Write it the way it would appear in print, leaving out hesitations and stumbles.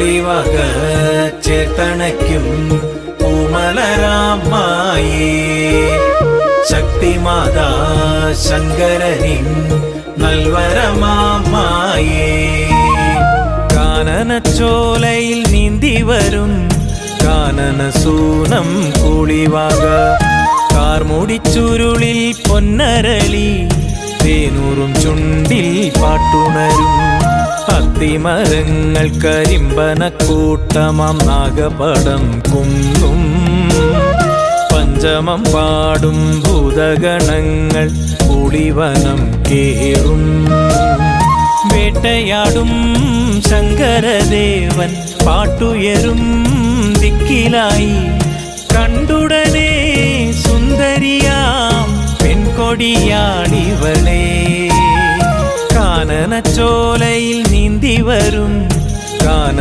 കുളിവക ചേർത്തണയ്ക്കും പൂമലരാമായേ ശക്തിമാതാ ശങ്കരനിൻ നൽവരമാമായേ കാനനച്ചോലയിൽ നീന്തി വരും കാനനസൂനം കുളിവക കാർമുടിച്ചുരുളിൽ പൊന്നരളി തേനൂറും ചുണ്ടിൽ പാട്ടുണരും അത്തിമരങ്ങൾ കരിമ്പനക്കൂട്ടമാം നാഗപടം കുന്നും പഞ്ചമം പാടും ഭൂതഗണങ്ങൾ കുളിവനം കേറും വേട്ടയാടും ശങ്കരദേവൻ പാട്ടുയരും ദിക്കിലായി കണ്ടുടനെ സുന്ദരിയാം പെൺകൊടിയാളിവളെ കാനനച്ചോലയിൽ നീന്തി വരും കാന